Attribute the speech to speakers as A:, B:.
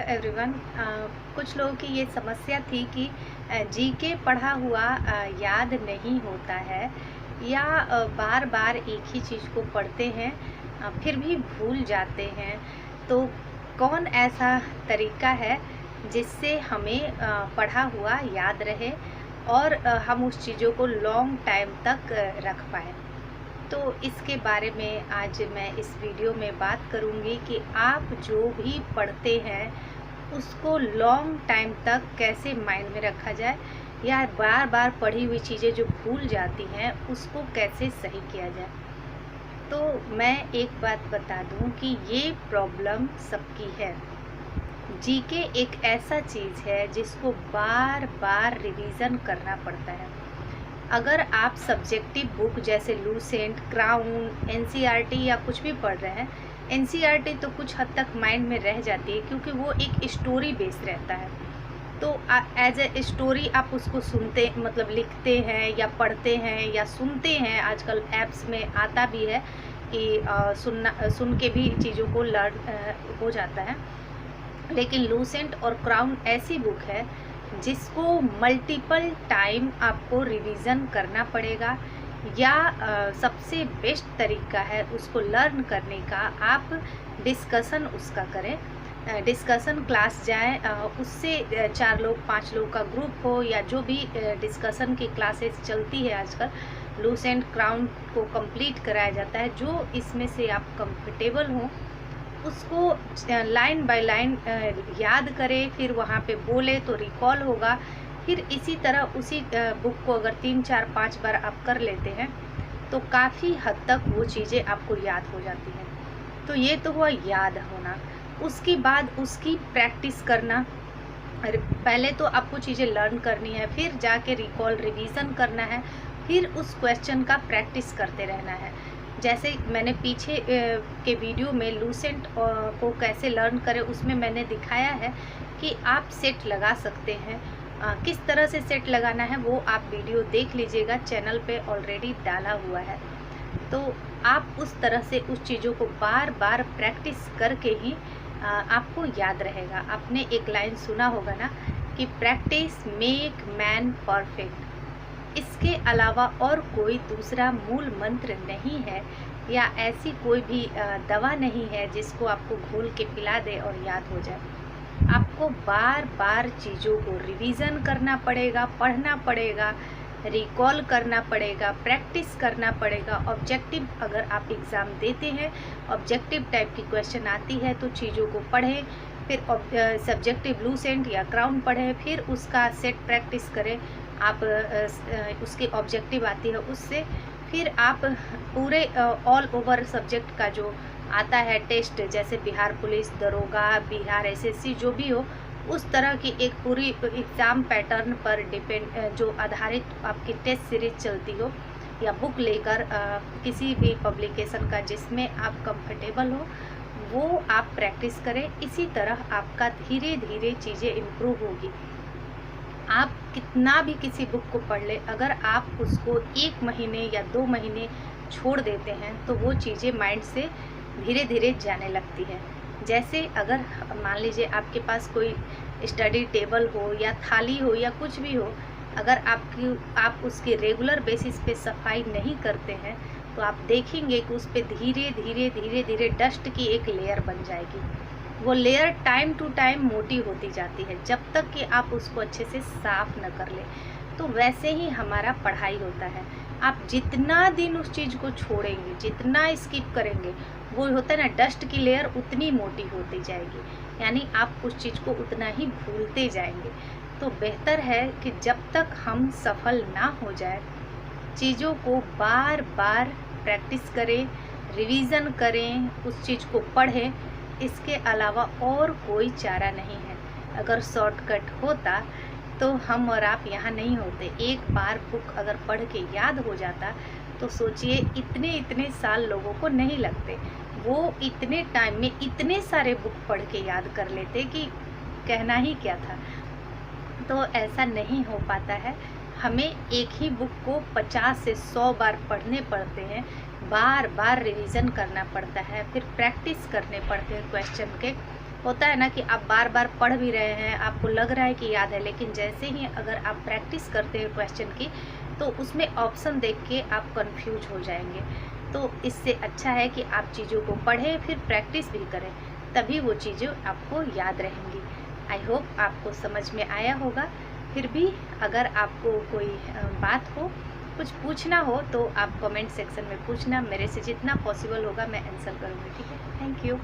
A: Everyone. कुछ लोगों की ये समस्या थी कि जीके पढ़ा हुआ याद नहीं होता है या बार बार एक ही चीज़ को पढ़ते हैं, फिर भी भूल जाते हैं। तो कौन ऐसा तरीका है जिससे हमें पढ़ा हुआ याद रहे और हम उस चीज़ों को लॉन्ग टाइम तक रख पाएँ। तो इसके बारे में आज मैं इस वीडियो में बात करूंगी कि आप जो भी पढ़ते हैं उसको लॉन्ग टाइम तक कैसे माइंड में रखा जाए या बार बार पढ़ी हुई चीज़ें जो भूल जाती हैं उसको कैसे सही किया जाए। तो मैं एक बात बता दूं कि ये प्रॉब्लम सबकी है। जीके एक ऐसा चीज़ है जिसको बार बार रिवीजन करना पड़ता है। अगर आप सब्जेक्टिव बुक जैसे लूसेंट, क्राउन, एनसीईआरटी या कुछ भी पढ़ रहे हैं, एनसीईआरटी तो कुछ हद तक माइंड में रह जाती है क्योंकि वो एक स्टोरी बेस्ड रहता है। तो एज ए स्टोरी आप उसको सुनते मतलब लिखते हैं या पढ़ते हैं या सुनते हैं। आजकल ऐप्स में आता भी है कि सुन के भी चीज़ों को लर्न हो जाता है। लेकिन लूसेंट और क्राउन ऐसी बुक है जिसको मल्टीपल टाइम आपको रिवीजन करना पड़ेगा या सबसे बेस्ट तरीका है उसको लर्न करने का, आप डिस्कशन उसका करें। डिस्कशन क्लास जाएं, उससे 4 लोग 5 लोग का ग्रुप हो या जो भी डिस्कशन की क्लासेस चलती है आजकल, लूसेंट क्राउन को कंप्लीट कराया जाता है। जो इसमें से आप कंफर्टेबल हों उसको लाइन बाय लाइन याद करें, फिर वहाँ पे बोले तो रिकॉल होगा। फिर इसी तरह उसी बुक को अगर 3 4 5 बार आप कर लेते हैं तो काफ़ी हद तक वो चीज़ें आपको याद हो जाती हैं। तो ये तो हुआ याद होना। उसके बाद उसकी प्रैक्टिस करना। पहले तो आपको चीज़ें लर्न करनी है, फिर जाके रिकॉल रिवीजन करना है, फिर उस क्वेश्चन का प्रैक्टिस करते रहना है। जैसे मैंने पीछे के वीडियो में लूसेंट को कैसे लर्न करें उसमें मैंने दिखाया है कि आप सेट लगा सकते हैं। किस तरह से सेट लगाना है वो आप वीडियो देख लीजिएगा, चैनल पे ऑलरेडी डाला हुआ है। तो आप उस तरह से उस चीज़ों को बार बार प्रैक्टिस करके ही आपको याद रहेगा। आपने एक लाइन सुना होगा ना कि प्रैक्टिस मेक मैन परफेक्ट। इसके अलावा और कोई दूसरा मूल मंत्र नहीं है या ऐसी कोई भी दवा नहीं है जिसको आपको घोल के पिला दे और याद हो जाए। आपको बार बार चीज़ों को रिवीजन करना पड़ेगा, पढ़ना पड़ेगा, रिकॉल करना पड़ेगा, प्रैक्टिस करना पड़ेगा। ऑब्जेक्टिव अगर आप एग्ज़ाम देते हैं, ऑब्जेक्टिव टाइप की क्वेश्चन आती है तो चीज़ों को पढ़ें, फिर सब्जेक्टिव लूसेंट या क्राउन पढ़ें, फिर उसका सेट प्रैक्टिस करें। आप उसकी ऑब्जेक्टिव आती है उससे फिर आप पूरे ऑल ओवर सब्जेक्ट का जो आता है टेस्ट, जैसे बिहार पुलिस, दरोगा, बिहार एसएससी जो भी हो, उस तरह की एक पूरी एग्ज़ाम पैटर्न पर डिपेंड जो आधारित आपकी टेस्ट सीरीज चलती हो या बुक लेकर किसी भी पब्लिकेशन का जिसमें आप कंफर्टेबल हो वो आप प्रैक्टिस करें। इसी तरह आपका धीरे धीरे चीज़ें इम्प्रूव होगी। आप कितना भी किसी बुक को पढ़ ले, अगर आप उसको 1 महीने या 2 महीने छोड़ देते हैं तो वो चीज़ें माइंड से धीरे धीरे जाने लगती है। जैसे अगर मान लीजिए आपके पास कोई स्टडी टेबल हो या थाली हो या कुछ भी हो, अगर आप उसकी रेगुलर बेसिस पे सफाई नहीं करते हैं तो आप देखेंगे कि उस पर धीरे धीरे धीरे धीरे डस्ट की एक लेयर बन जाएगी। वो लेयर टाइम टू टाइम मोटी होती जाती है जब तक कि आप उसको अच्छे से साफ न कर ले। तो वैसे ही हमारा पढ़ाई होता है। आप जितना दिन उस चीज़ को छोड़ेंगे, जितना स्किप करेंगे, वो होता है ना डस्ट की लेयर उतनी मोटी होती जाएगी, यानी आप उस चीज़ को उतना ही भूलते जाएंगे। तो बेहतर है कि जब तक हम सफल ना हो जाए, चीज़ों को बार बार प्रैक्टिस करें, रिवीज़न करें, उस चीज़ को पढ़ें। इसके अलावा और कोई चारा नहीं है। अगर शॉर्टकट होता तो हम और आप यहाँ नहीं होते। एक बार बुक अगर पढ़ के याद हो जाता तो सोचिए इतने इतने साल लोगों को नहीं लगते। वो इतने टाइम में इतने सारे बुक पढ़ के याद कर लेते कि कहना ही क्या था। तो ऐसा नहीं हो पाता है। हमें एक ही बुक को 50 से 100 बार पढ़ने पड़ते हैं, बार बार रिवीजन करना पड़ता है, फिर प्रैक्टिस करने पड़ते हैं क्वेश्चन के, होता है ना कि आप बार बार पढ़ भी रहे हैं, आपको लग रहा है कि याद है, लेकिन जैसे ही अगर आप प्रैक्टिस करते हैं क्वेश्चन की, तो उसमें ऑप्शन देख के आप कंफ्यूज हो जाएंगे। तो इससे अच्छा है कि आप चीज़ों को पढ़ें, फिर प्रैक्टिस भी करें, तभी वो चीज़ें आपको याद रहेंगी। आई होप आपको समझ में आया होगा। फिर भी अगर आपको कोई बात हो, कुछ पूछना हो, तो आप कमेंट सेक्शन में पूछना। मेरे से जितना पॉसिबल होगा मैं आंसर करूँगी। ठीक है, थैंक यू।